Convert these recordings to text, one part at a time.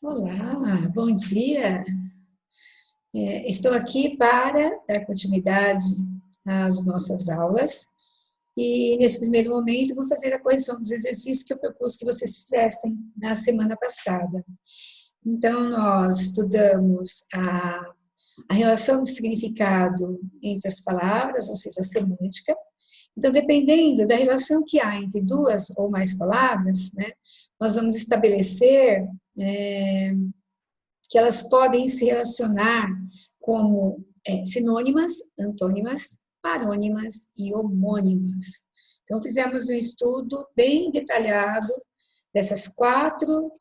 Olá, bom dia. Estou aqui para dar continuidade às nossas aulas e, nesse primeiro momento, vou fazer a correção dos exercícios que eu propus que vocês fizessem na semana passada. Então, nós estudamos a relação de significado entre as palavras, ou seja, a semântica. Então, dependendo da relação que há entre duas ou mais palavras, né, nós vamos estabelecer que elas podem se relacionar como sinônimas, antônimas, parônimas e homônimas. Então, fizemos um estudo bem detalhado dessas quatro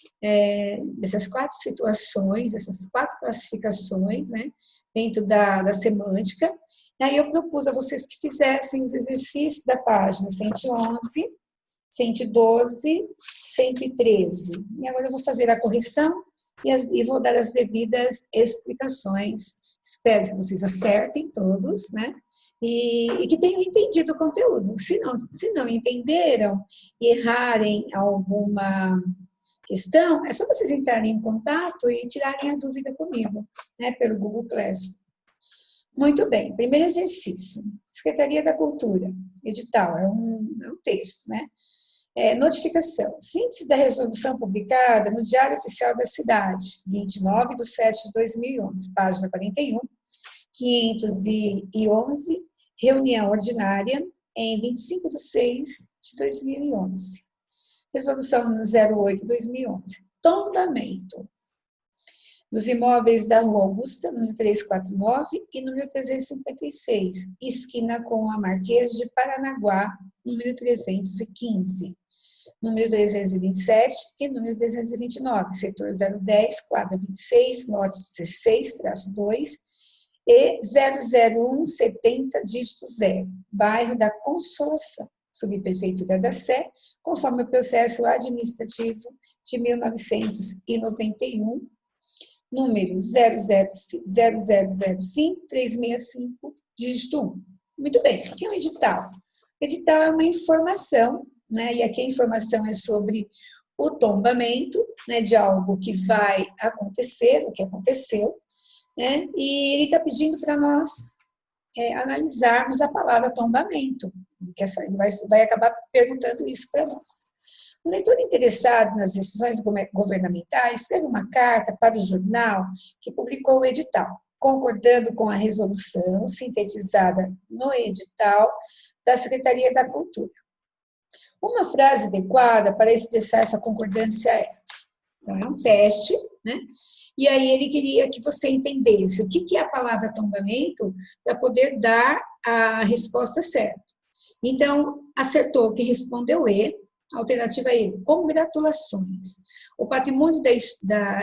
situações, essas quatro classificações, né, dentro da semântica. E aí eu propus a vocês que fizessem os exercícios da página 111, 112, 113. E agora eu vou fazer a correção e vou dar as devidas explicações. Espero que vocês acertem todos, né? E que tenham entendido o conteúdo. Se não entenderam e errarem alguma questão, é só vocês entrarem em contato e tirarem a dúvida comigo, né? Pelo Google Classroom. Muito bem, primeiro exercício. Secretaria da Cultura, edital, é um texto, né? Notificação. Síntese da resolução publicada no Diário Oficial da Cidade, 29/7/2011, página 41, 511, reunião ordinária, em 25/6/2011. Resolução no 08/2011. Tombamento. Nos imóveis da Rua Augusta, número 349 e número 356, esquina com a Marquês de Paranaguá, número 315. Número 327 e número 329, setor 010, quadra 26, lote 16-2 e 00170, dígito 0, bairro da Consolação, subprefeitura da Sé, conforme o processo administrativo de 1991, número 0005-365, dígito 1. Muito bem, aqui é um edital. O edital é uma informação, né? E aqui a informação é sobre o tombamento, né, de algo que vai acontecer, o que aconteceu, né? E ele está pedindo para nós analisarmos a palavra tombamento, que ele vai acabar perguntando isso para nós. O leitor interessado nas decisões governamentais escreve uma carta para o jornal que publicou o edital, concordando com a resolução sintetizada no edital da Secretaria da Cultura. Uma frase adequada para expressar essa concordância é, então, é um teste, né? E aí ele queria que você entendesse o que é a palavra tombamento para poder dar a resposta certa. Então, acertou que respondeu E, alternativa E, congratulações. O patrimônio da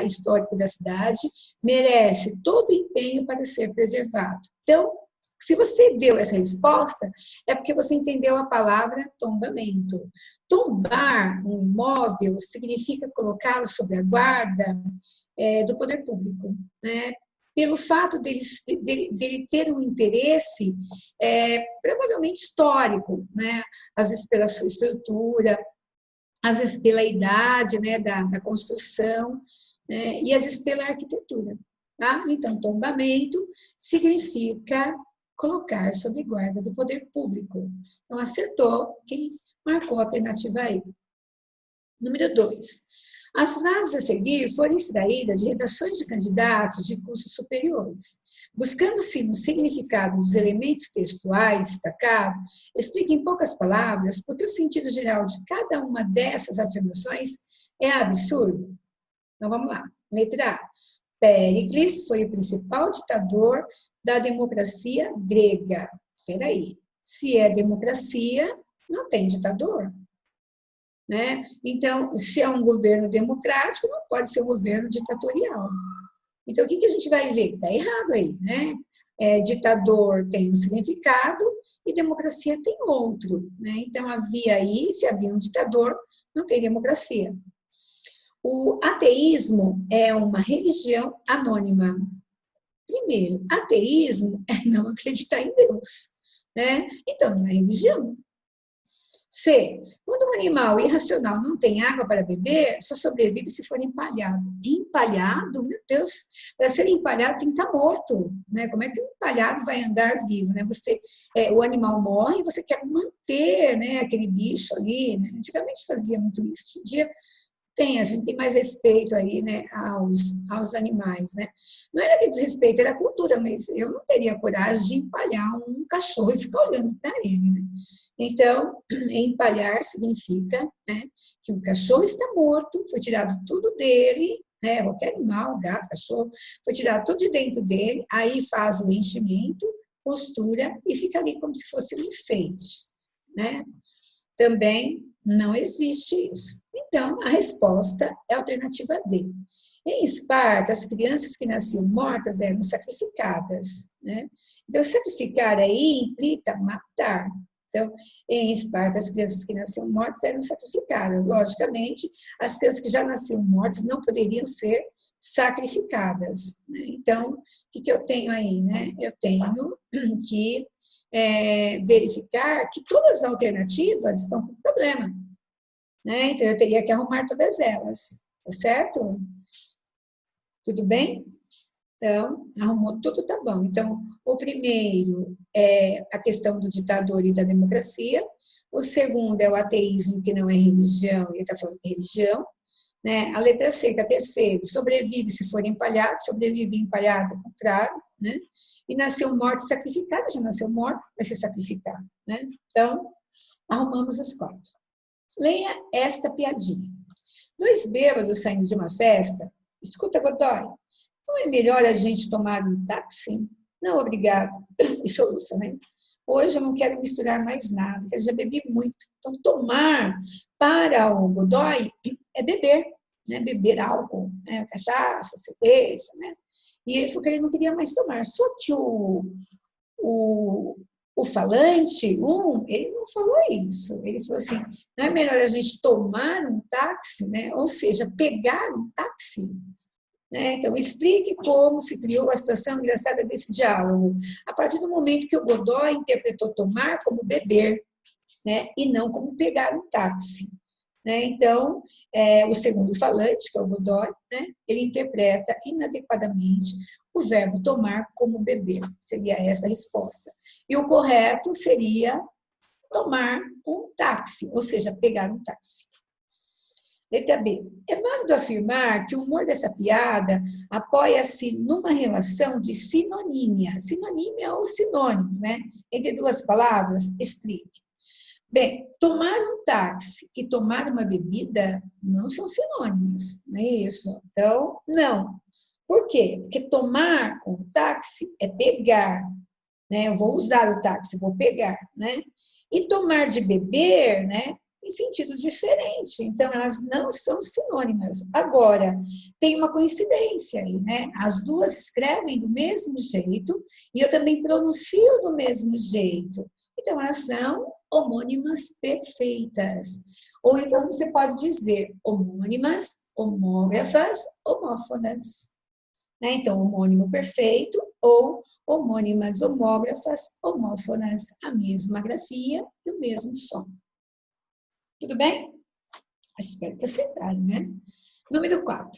histórico da cidade merece todo o empenho para ser preservado. Então, se você deu essa resposta, é porque você entendeu a palavra tombamento. Tombar um imóvel significa colocá-lo sob a guarda do poder público, né? Pelo fato dele ter um interesse provavelmente histórico, né? Às vezes pela sua estrutura, às vezes pela idade, né, da construção, né? E às vezes pela arquitetura. Tá? Então, tombamento significa colocar sob guarda do poder público. Então, acertou quem marcou a alternativa aí. Número 2. As frases a seguir foram extraídas de redações de candidatos de cursos superiores. Buscando-se no significado dos elementos textuais destacados, explique em poucas palavras por que o sentido geral de cada uma dessas afirmações é absurdo. Então, vamos lá. Letra A. Péricles foi o principal ditador da democracia grega. Espera aí. Se é democracia, não tem ditador. Né? Então, se é um governo democrático, não pode ser um governo ditatorial. Então, o que a gente vai ver? Está errado aí, né? Ditador tem um significado e democracia tem outro, né? Então, se havia um ditador, não tem democracia. O ateísmo é uma religião anônima. Primeiro, ateísmo é não acreditar em Deus, né? Então, não é religião. C. Quando um animal irracional não tem água para beber, só sobrevive se for empalhado. Empalhado? Meu Deus, para ser empalhado tem que estar morto, né? Como é que um empalhado vai andar vivo, né? O animal morre e você quer manter, né, aquele bicho ali, né? Antigamente fazia muito isso. Hoje em dia a gente tem mais respeito aí, né, aos animais, né? Não era que desrespeito, era cultura, mas eu não teria coragem de empalhar um cachorro e ficar olhando para ele, né? Então, empalhar significa, né, que o cachorro está morto, foi tirado tudo dele, né, qualquer animal, gato, cachorro, foi tirado tudo de dentro dele, aí faz o enchimento, costura e fica ali como se fosse um enfeite, né? Também não existe isso. Então, a resposta é a alternativa D. Em Esparta, as crianças que nasciam mortas eram sacrificadas, né? Então, sacrificar aí implica matar. Então, em Esparta, as crianças que nasciam mortas eram sacrificadas. Logicamente, as crianças que já nasciam mortas não poderiam ser sacrificadas, né? Então, o que eu tenho aí, né? Eu tenho que verificar que todas as alternativas estão com problema, né? Então, eu teria que arrumar todas elas, tá certo? Tudo bem? Então, arrumou tudo, tá bom. Então, o primeiro é a questão do ditador e da democracia. O segundo é o ateísmo, que não é religião, ele está falando de religião. Né? A letra C, que é a terceira, sobrevive se for empalhado, sobrevive empalhado, ao contrário, né? E nasceu morto, sacrificado, já nasceu morto, vai ser sacrificado, né? Então, arrumamos os quatro. Leia esta piadinha. Dois bêbados saindo de uma festa. Escuta, Godoy, não é melhor a gente tomar um táxi? Não, obrigado. E soluça, né? Hoje eu não quero misturar mais nada, eu já bebi muito. Então, tomar para o Godoy é beber, né? Beber álcool, né? Cachaça, cerveja, né? E ele falou que ele não queria mais tomar. Só que o, o falante, ele não falou isso. Ele falou assim, não é melhor a gente tomar um táxi, né? Ou seja, pegar um táxi? Né? Então, explique como se criou a situação engraçada desse diálogo. A partir do momento que o Godoy interpretou tomar como beber, né? E não como pegar um táxi. Né? Então, o segundo falante, que é o Godoy, né? Ele interpreta inadequadamente o verbo tomar como beber. Seria essa a resposta. E o correto seria tomar um táxi, ou seja, pegar um táxi. Letra B. É válido afirmar que o humor dessa piada apoia-se numa relação de sinonímia. Sinonímia ou sinônimos, né? Entre duas palavras, explique. Bem, tomar um táxi e tomar uma bebida não são sinônimos, não é isso? Então, não. Por quê? Porque tomar um táxi é pegar, né? Eu vou usar o táxi, vou pegar, né? E tomar de beber, né? Em sentido diferente. Então, elas não são sinônimas. Agora, tem uma coincidência aí, né? As duas escrevem do mesmo jeito e eu também pronuncio do mesmo jeito. Então, elas são homônimas perfeitas. Ou então você pode dizer homônimas, homógrafas, homófonas. Né? Então, homônimo perfeito ou homônimas homógrafas, homófonas, a mesma grafia e o mesmo som. Tudo bem? Espero que acertaram, né? Número 4.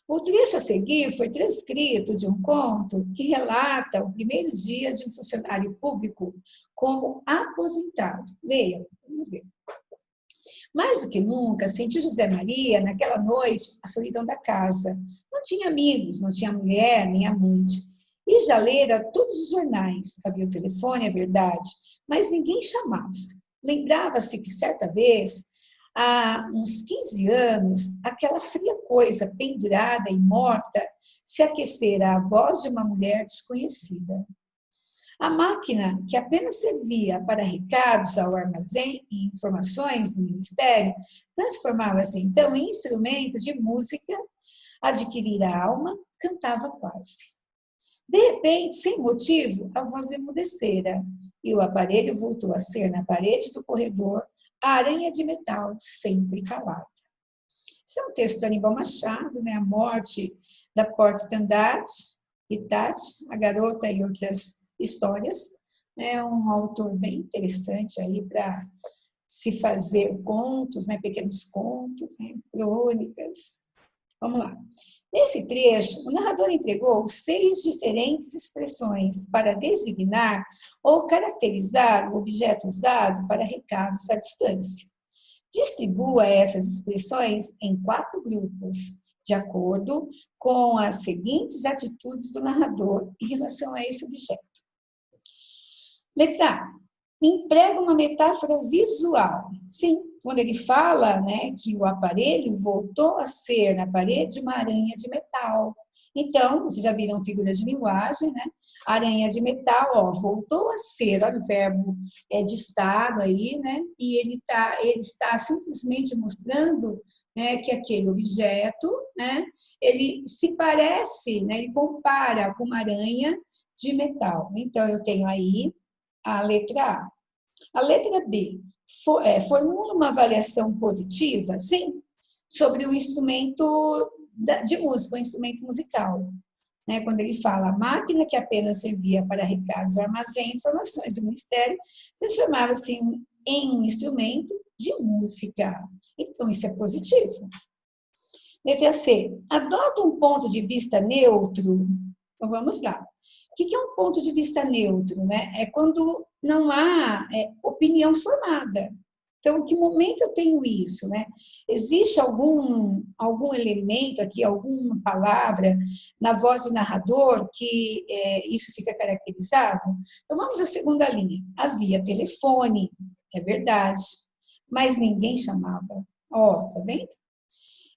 O trecho a seguir foi transcrito de um conto que relata o primeiro dia de um funcionário público como aposentado. Leia, vamos ver. Mais do que nunca, sentiu José Maria, naquela noite, a solidão da casa. Não tinha amigos, não tinha mulher, nem amante. E já lera todos os jornais. Havia o telefone, é verdade, mas ninguém chamava. Lembrava-se que, certa vez, há uns 15 anos, aquela fria coisa pendurada e morta se aquecera à voz de uma mulher desconhecida. A máquina, que apenas servia para recados ao armazém e informações do ministério, transformava-se então em instrumento de música, adquirira alma, cantava quase. De repente, sem motivo, a voz emudecera e o aparelho voltou a ser, na parede do corredor, a aranha de metal, sempre calada. Isso é um texto do Aníbal Machado, né? A morte da porta-estandarte, Itachi, a garota e outras histórias. É um autor bem interessante aí para se fazer contos, né, pequenos contos, né, crônicas. Vamos lá. Nesse trecho, o narrador empregou 6 diferentes expressões para designar ou caracterizar o objeto usado para recados à distância. Distribua essas expressões em 4 grupos, de acordo com as seguintes atitudes do narrador em relação a esse objeto. Letra A. Emprega uma metáfora visual. Sim, quando ele fala, né, que o aparelho voltou a ser na parede uma aranha de metal. Então, vocês já viram figuras de linguagem, né? Aranha de metal, ó, voltou a ser, olha o verbo de estado aí, né? E ele está simplesmente mostrando, né, que aquele objeto, né, ele se parece, né, ele compara com uma aranha de metal. Então, eu tenho aí a letra A. A letra B, formula uma avaliação positiva, sim, sobre o instrumento de música, o instrumento musical. Né? Quando ele fala, a máquina que apenas servia para recados do armazém e informações do ministério, transformava-se em um instrumento de música. Então, isso é positivo. Letra C, adota um ponto de vista neutro. Então, vamos lá. O que é um ponto de vista neutro? Né? É quando não há opinião formada. Então, em que momento eu tenho isso? Né? Existe algum elemento aqui, alguma palavra na voz do narrador que isso fica caracterizado? Então, vamos à segunda linha. Havia telefone, é verdade, mas ninguém chamava. Ó, tá vendo?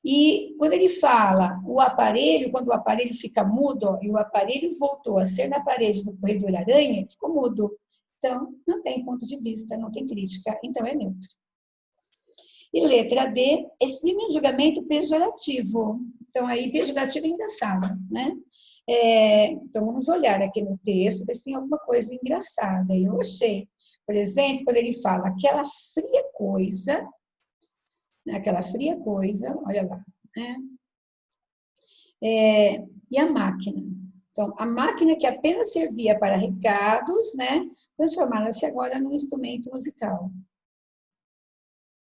E quando ele fala o aparelho, quando o aparelho fica mudo, ó, e o aparelho voltou a ser na parede do corredor aranha, ele ficou mudo. Então, não tem ponto de vista, não tem crítica, então é neutro. E letra D, exprime um julgamento pejorativo. Então, aí, pejorativo é engraçado, né? Então, vamos olhar aqui no texto, ver se tem alguma coisa engraçada. Eu achei, por exemplo, quando ele fala aquela fria coisa, olha lá, né? E a máquina. Então, a máquina que apenas servia para recados, né, transformada-se agora num instrumento musical.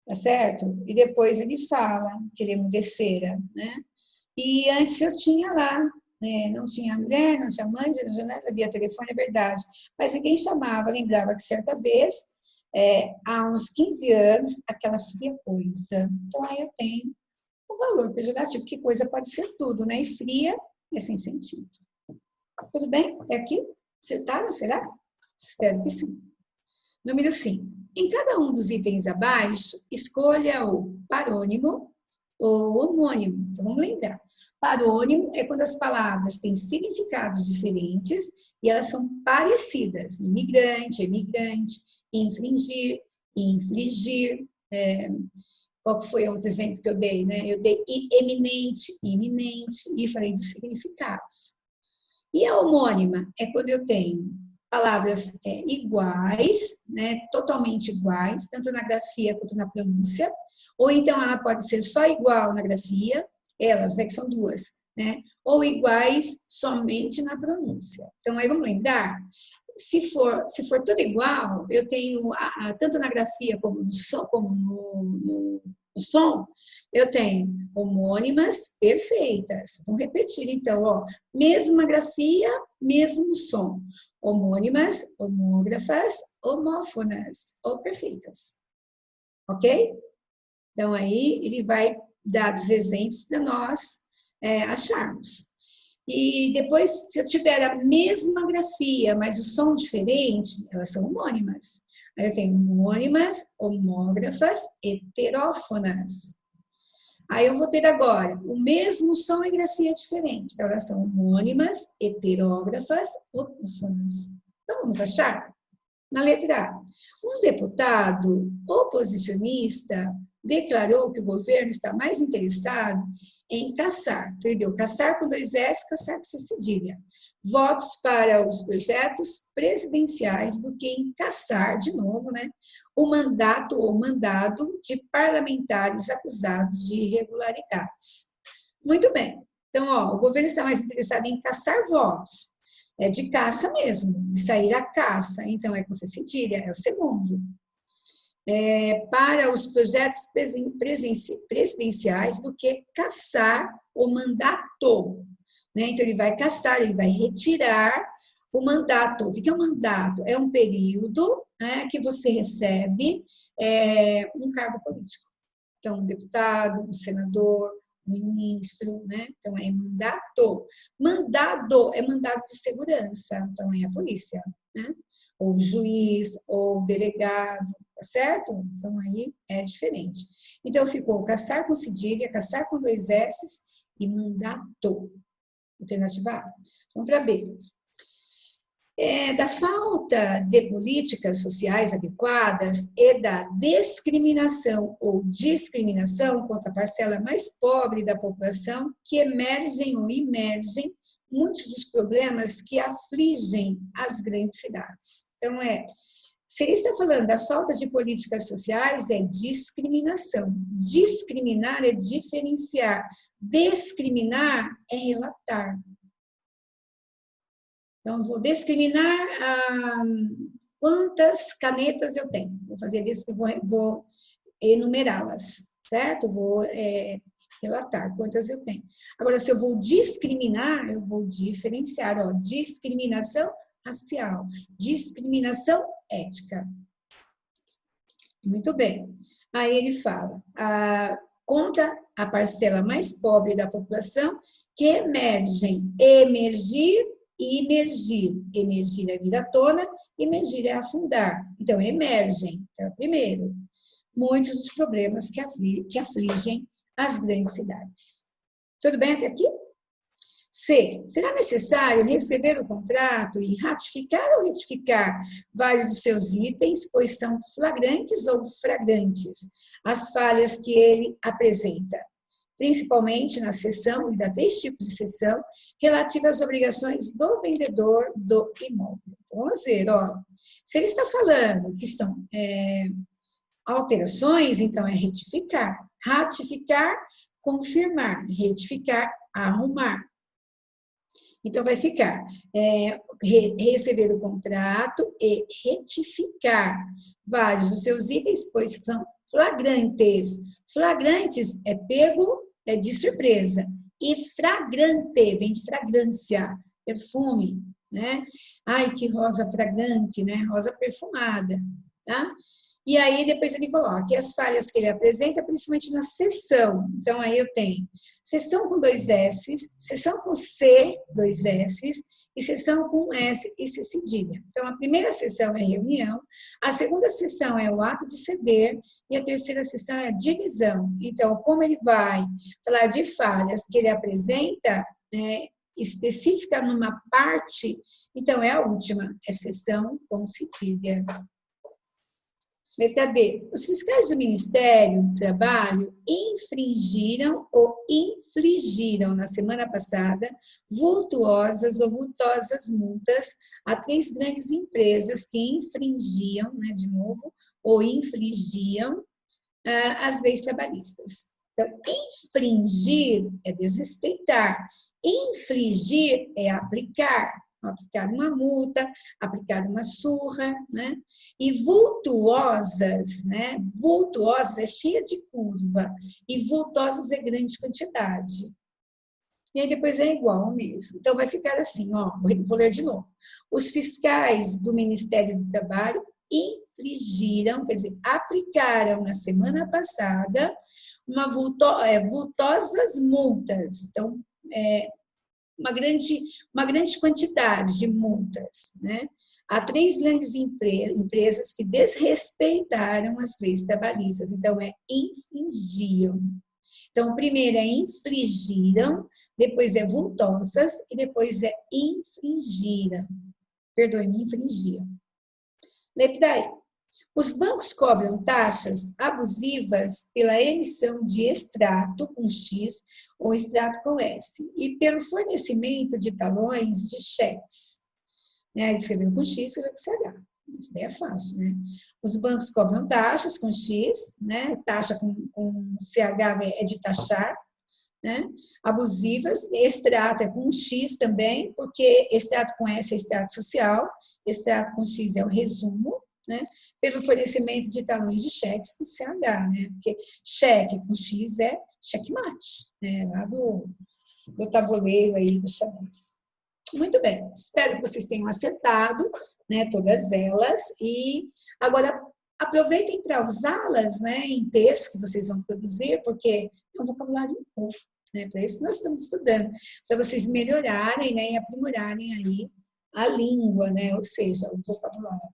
Tá certo? E depois ele fala que ele emudecera, né? E antes eu tinha lá, né, não tinha mulher, não tinha mãe, não tinha nada, havia telefone, é verdade. Mas ninguém chamava, lembrava que certa vez, há uns 15 anos, aquela fria coisa. Então, aí eu tenho o valor pejorativo, que coisa pode ser tudo, né? E fria é sem sentido. Tudo bem? É aqui? Acertaram, será? Espero que sim. Número 5. Em cada um dos itens abaixo, escolha o parônimo ou homônimo. Então, vamos lembrar. Parônimo é quando as palavras têm significados diferentes e elas são parecidas. Imigrante, emigrante, infringir, infligir. Qual que foi outro exemplo que eu dei? Né? Eu dei eminente, iminente, e falei dos significados. E a homônima é quando eu tenho palavras iguais, né, totalmente iguais, tanto na grafia quanto na pronúncia, ou então ela pode ser só igual na grafia, elas, né, que são duas, né, ou iguais somente na pronúncia. Então, aí vamos lembrar, se for tudo igual, eu tenho, tanto na grafia como no som, eu tenho homônimas perfeitas. Vamos repetir, então, ó, mesma grafia, mesmo som. Homônimas, homógrafas, homófonas ou perfeitas. Ok? Então, aí ele vai dar os exemplos para nós acharmos. E depois, se eu tiver a mesma grafia, mas o som diferente, elas são homônimas. Aí eu tenho homônimas, homógrafas, heterófonas. Aí eu vou ter agora o mesmo som e grafia diferente. Então, elas são homônimas, heterógrafas, homófonas. Então, vamos achar? Na letra A. Um deputado oposicionista declarou que o governo está mais interessado em caçar, entendeu? Caçar com 2 S, caçar com cedilha. Votos para os projetos presidenciais do que em caçar, de novo, né? O mandato ou mandado de parlamentares acusados de irregularidades. Muito bem. Então, ó, o governo está mais interessado em caçar votos. É de caça mesmo, de sair à caça. Então, é com cedilha, é o segundo. para os projetos presidenciais do que cassar o mandato. Né? Então, ele vai cassar, ele vai retirar o mandato. O que é um mandato? É um período, né, que você recebe um cargo político. Então, um deputado, um senador, um ministro, né? Então, é mandato. Mandado é mandado de segurança, então é a polícia, né? Ou juiz, ou delegado, tá certo? Então, aí é diferente. Então, ficou caçar com cedilha, caçar com 2 S's e mandato. Alternativa A. Vamos para B. Da falta de políticas sociais adequadas e da discriminação ou discriminação contra a parcela mais pobre da população que emergem ou emergem muitos dos problemas que afligem as grandes cidades. Então, se ele está falando da falta de políticas sociais, é discriminação. Discriminar é diferenciar. Discriminar é relatar. Então, vou discriminar quantas canetas eu tenho. Vou fazer isso, vou enumerá-las, certo? Vou relatar quantas eu tenho. Agora, se eu vou discriminar, eu vou diferenciar. Ó, discriminação racial, discriminação ética. Muito bem. Aí ele fala, conta a parcela mais pobre da população que emergem, emergir e imergir. Emergir é vir à tona, emergir é afundar. Então, emergem. Então, primeiro, muitos dos problemas que afligem as grandes cidades. Tudo bem até aqui? C. Será necessário receber o contrato e ratificar ou retificar vários dos seus itens, pois são flagrantes ou fragrantes as falhas que ele apresenta, principalmente na cessão, ele dá 3 tipos de cessão, relativas às obrigações do vendedor do imóvel. Vamos ver, ó, se ele está falando que são alterações, então é retificar. Ratificar, confirmar. Retificar, arrumar. Então, vai ficar receber o contrato e retificar vários dos seus itens, pois são flagrantes. Flagrantes é pego de surpresa. E fragrante, vem de fragrância, perfume, né? Ai, que rosa fragrante, né? Rosa perfumada, tá? E aí, depois ele coloca que as falhas que ele apresenta, principalmente na cessão. Então, aí eu tenho cessão com 2 S's, cessão com C, 2 S's, e cessão com S e C cedilha. Então, a primeira cessão é reunião, a segunda cessão é o ato de ceder, e a terceira cessão é a divisão. Então, como ele vai falar de falhas que ele apresenta, específica numa parte, então é a última, é cessão com cedilha. Letra D. Os fiscais do Ministério do Trabalho infringiram ou infligiram na semana passada vultuosas ou vultosas multas a 3 grandes empresas que infringiam, né, de novo, ou infligiam as leis trabalhistas. Então, infringir é desrespeitar, infligir é aplicar uma multa, aplicar uma surra, né? E vultuosas, né? Vultuosas é cheia de curva, e vultosas é grande quantidade. E aí depois é igual mesmo. Então vai ficar assim, ó, vou ler de novo. Os fiscais do Ministério do Trabalho infligiram, quer dizer, aplicaram na semana passada vultosas multas. Então, uma grande quantidade de multas, né? Há 3 grandes empresas que desrespeitaram as leis trabalhistas, então infringiam. Então, primeiro é infligiram, depois é vultosas e depois é infringiram. Perdoe-me, infringiam. Letra E. Os bancos cobram taxas abusivas pela emissão de extrato com X ou extrato com S e pelo fornecimento de talões de cheques. Né? Escreveu com X, escreveu com CH. Isso daí é fácil, né? Os bancos cobram taxas com X, né? Taxa com CH é de taxar, né? Abusivas. Extrato é com X também, porque extrato com S é extrato social, extrato com X é o resumo, né, pelo fornecimento de talões de cheques com CH, né, porque cheque com X é checkmate, né, lá do tabuleiro aí do xadrez. Muito bem, espero que vocês tenham acertado, né, todas elas, e agora aproveitem para usá-las, né, em textos que vocês vão produzir, porque é um vocabulário novo, né, para isso que nós estamos estudando, para vocês melhorarem, né, e aprimorarem aí a língua, né, ou seja, o vocabulário.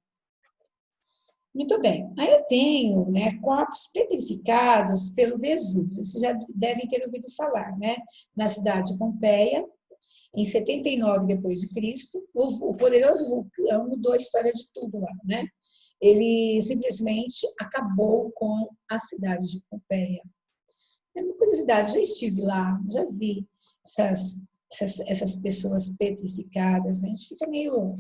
Muito bem, aí eu tenho, né, corpos petrificados pelo Vesúvio, vocês já devem ter ouvido falar, né, na cidade de Pompeia, em 79 depois de Cristo, o poderoso vulcão mudou a história de tudo lá, né? Ele simplesmente acabou com a cidade de Pompeia. É uma curiosidade, já estive lá, já vi essas pessoas petrificadas, né? A gente fica meio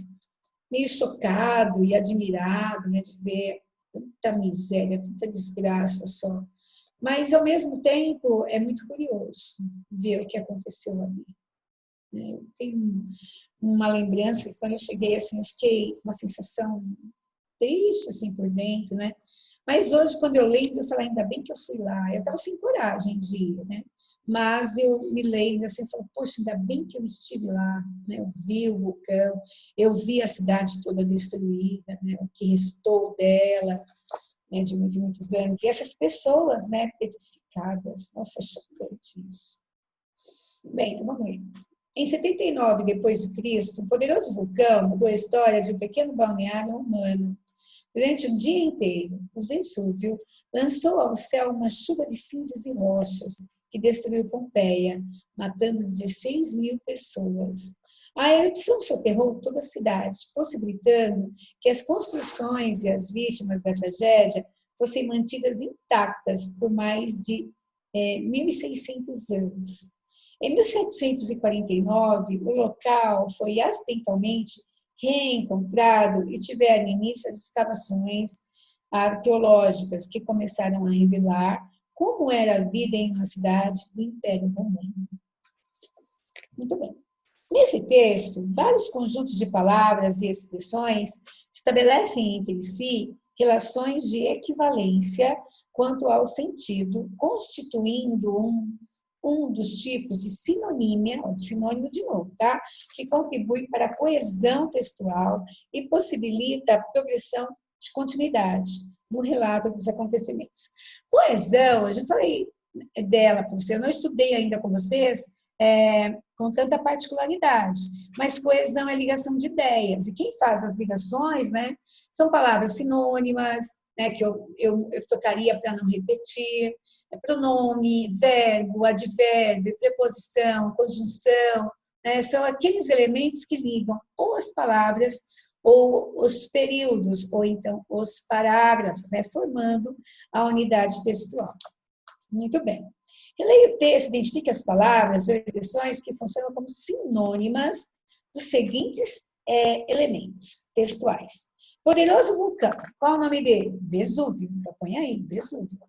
chocado e admirado, né, de ver tanta miséria, tanta desgraça só. Mas, ao mesmo tempo, é muito curioso ver o que aconteceu ali. Eu tenho uma lembrança que quando eu cheguei, assim, eu fiquei com uma sensação triste, assim, por dentro, né? Mas hoje, quando eu lembro, eu falo, ainda bem que eu fui lá. Eu estava sem coragem de ir, né? Mas eu me lembro, assim, eu falo, poxa, ainda bem que eu estive lá, né? Eu vi o vulcão, eu vi a cidade toda destruída, né? O que restou dela, né? De muitos anos. E essas pessoas, né? Petrificadas. Nossa, é chocante isso. Bem, então vamos ver. Em 79 depois de Cristo, um poderoso vulcão mudou a história de um pequeno balneário romano. Durante um dia inteiro, o Vesúvio lançou ao céu uma chuva de cinzas e rochas que destruiu Pompeia, matando 16 mil pessoas. A erupção soterrou toda a cidade, possibilitando que as construções e as vítimas da tragédia fossem mantidas intactas por mais de 1.600 anos. Em 1749, o local foi acidentalmente reencontrado e tiveram início as escavações arqueológicas que começaram a revelar como era a vida em uma cidade do Império Romano. Muito bem. Nesse texto, vários conjuntos de palavras e expressões estabelecem entre si relações de equivalência quanto ao sentido, constituindo um dos tipos de sinonímia, ou de sinônimo de novo, tá? Que contribui para a coesão textual e possibilita a progressão de continuidade no relato dos acontecimentos. Coesão, eu já falei dela para você, eu não estudei ainda com vocês com tanta particularidade, mas coesão é ligação de ideias, e quem faz as ligações, né, são palavras sinônimas, né, que eu tocaria para não repetir, pronome, verbo, advérbio, preposição, conjunção, né, são aqueles elementos que ligam ou as palavras ou os períodos, ou então os parágrafos, né, formando a unidade textual. Muito bem. Releia o texto, identifique as palavras ou expressões que funcionam como sinônimas dos seguintes elementos textuais. Poderoso vulcão. Qual o nome dele? Vesúvio. Então, põe aí, Vesúvio.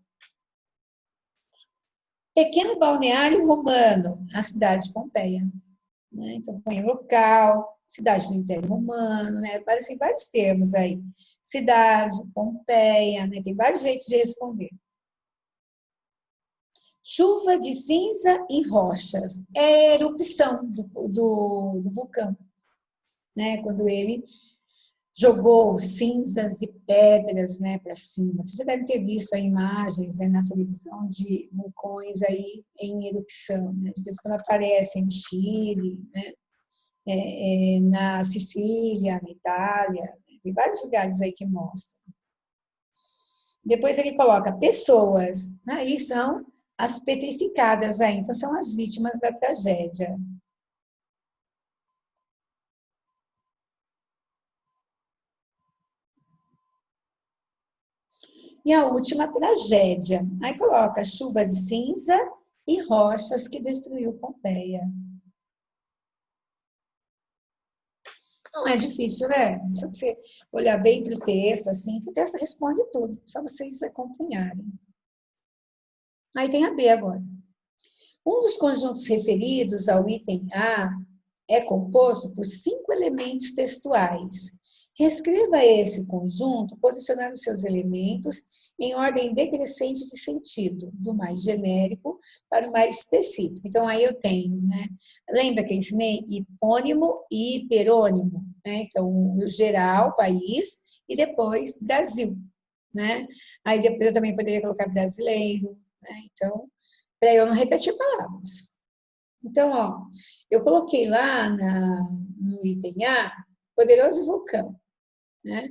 Pequeno balneário romano, a cidade de Pompeia. Né? Então, põe local, cidade do Império Romano, né? Aparecem vários termos aí. Cidade, Pompeia, né? Tem vários jeitos de responder. Chuva de cinza e rochas. É a erupção do vulcão. Né? Quando ele jogou cinzas e pedras, né, para cima. Você já deve ter visto imagens, né, na televisão de vulcões aí em erupção, né? De vez em quando aparecem no Chile, né? Na Sicília, na Itália, tem vários lugares aí que mostram. Depois ele coloca pessoas, aí são as petrificadas aí, então são as vítimas da tragédia. E a última tragédia. Aí coloca chuva de cinza e rochas que destruiu Pompeia. Não é difícil, né? Só você olhar bem para o texto, assim, que o texto responde tudo, só vocês acompanharem. Aí tem a B agora. Um dos conjuntos referidos ao item A é composto por 5 elementos textuais, Reescreva esse conjunto posicionando seus elementos em ordem decrescente de sentido, do mais genérico para o mais específico. Então, aí eu tenho, né? Lembra que eu ensinei hipônimo e hiperônimo, né? Então, o geral, país, e depois Brasil, né? Aí depois eu também poderia colocar brasileiro, né? Então, para eu não repetir palavras. Então, ó, eu coloquei lá no item A, poderoso vulcão, né?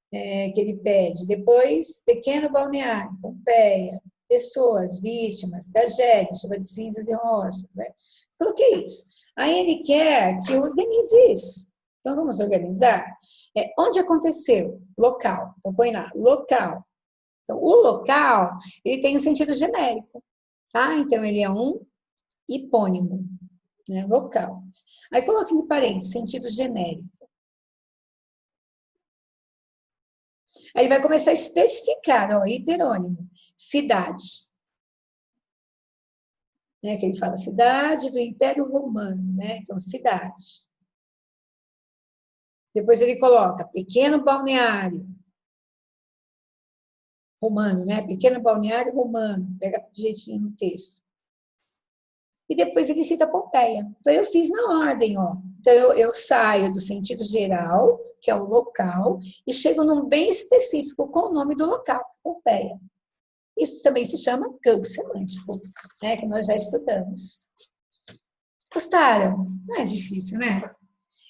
Que ele pede. Depois, pequeno balneário, Pompeia, pessoas, vítimas, tragédia, chuva de cinzas e rochas, né? Coloquei isso. Aí ele quer que eu organize isso. Então, vamos organizar? Onde aconteceu? Local. Então, põe lá, local. Então, o local, ele tem um sentido genérico, tá? Então, ele é um hipônimo, né? Local. Aí, coloca em parênteses, sentido genérico. Aí ele vai começar a especificar, ó, hiperônimo, cidade. Né, que ele fala cidade do Império Romano, né? Então, cidade. Depois ele coloca pequeno balneário romano, né? Pequeno balneário romano, pega direitinho no texto. E depois ele cita Pompeia. Então, eu fiz na ordem, ó. Então, eu saio do sentido geral, que é o local, e chego num bem específico com o nome do local, Pompeia. Isso também se chama campo semântico, né, que nós já estudamos. Gostaram? Não é difícil, né?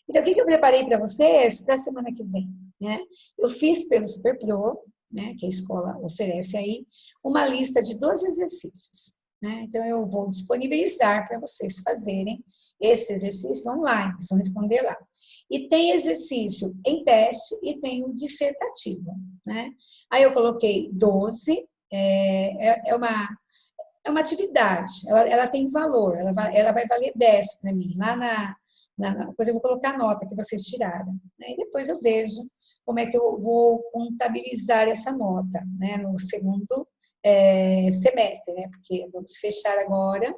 Então, o que eu preparei para vocês para a semana que vem? Né? Eu fiz pelo SuperPro, né, que a escola oferece aí, uma lista de 12 exercícios. Né? Então, eu vou disponibilizar para vocês fazerem esse exercício online, vocês vão responder lá. E tem exercício em teste e tem um dissertativo. Né? Aí eu coloquei 12, é uma atividade, ela tem valor, ela vai valer 10 para mim. Lá depois eu vou colocar a nota que vocês tiraram. Né? E depois eu vejo como é que eu vou contabilizar essa nota, né? No segundo semestre, né? Porque vamos fechar agora,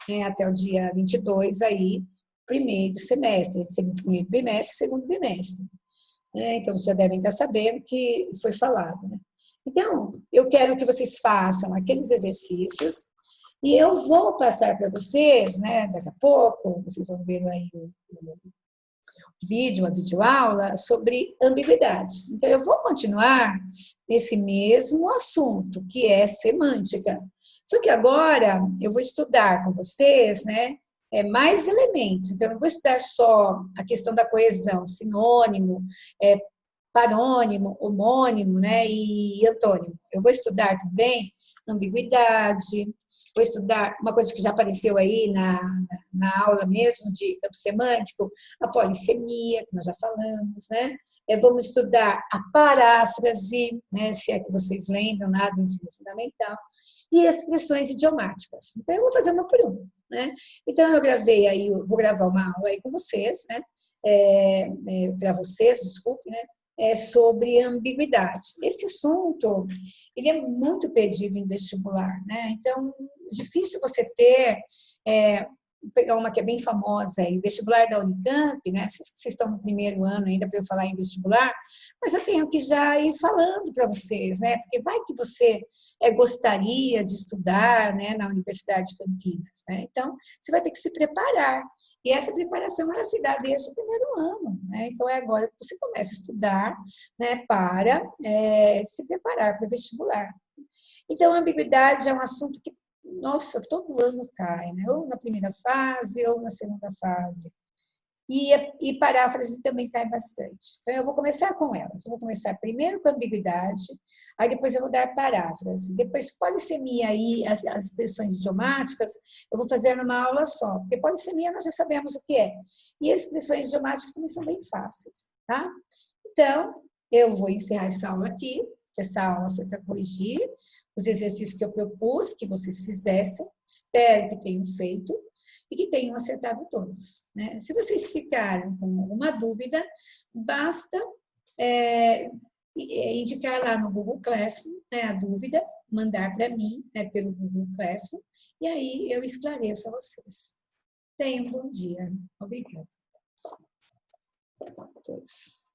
né? Até o dia 22 aí, primeiro semestre, primeiro bimestre, segundo bimestre. Né? Então, vocês já devem estar sabendo que foi falado. Né? Então, eu quero que vocês façam aqueles exercícios e eu vou passar para vocês, né, daqui a pouco, vocês vão ver aí o vídeo, uma videoaula, sobre ambiguidade. Então, eu vou continuar nesse mesmo assunto, que é semântica. Só que agora eu vou estudar com vocês, né, mais elementos. Então, eu não vou estudar só a questão da coesão, sinônimo, parônimo, homônimo, né, e antônimo. Eu vou estudar também ambiguidade, vou estudar uma coisa que já apareceu aí na aula mesmo de campo semântico, a polissemia, que nós já falamos, né? Vamos estudar a paráfrase, né, se é que vocês lembram lá do ensino fundamental, e expressões idiomáticas. Então, eu vou fazer uma por uma, né? Então, eu gravei aí, vou gravar uma aula aí com vocês, né? Para vocês, desculpe, né? Sobre ambiguidade. Esse assunto, ele é muito pedido em vestibular, né? Então, difícil você ter, pegar uma que é bem famosa aí, vestibular da Unicamp, né? Vocês estão no primeiro ano ainda para eu falar em vestibular, mas eu tenho que já ir falando para vocês, né? Porque vai que você gostaria de estudar, né, na Universidade de Campinas, né? Então, você vai ter que se preparar. E essa preparação ela se dá desde o primeiro ano, né? Então é agora que você começa a estudar, né, para se preparar para o vestibular. Então, a ambiguidade é um assunto que, nossa, todo ano cai, né? Ou na primeira fase, ou na segunda fase. E paráfrase também cai bastante. Então, eu vou começar com elas. Eu vou começar primeiro com ambiguidade, aí depois eu vou dar paráfrase. Depois, polissemia aí, as expressões idiomáticas, eu vou fazer numa aula só, porque polissemia nós já sabemos o que é. E as expressões idiomáticas também são bem fáceis, tá? Então, eu vou encerrar essa aula aqui, que essa aula foi para corrigir os exercícios que eu propus que vocês fizessem. Espero que tenham feito e que tenham acertado todos. Né? Se vocês ficaram com alguma dúvida, basta indicar lá no Google Classroom, né, a dúvida, mandar para mim, né, pelo Google Classroom, e aí eu esclareço a vocês. Tenham um bom dia. Obrigada a todos.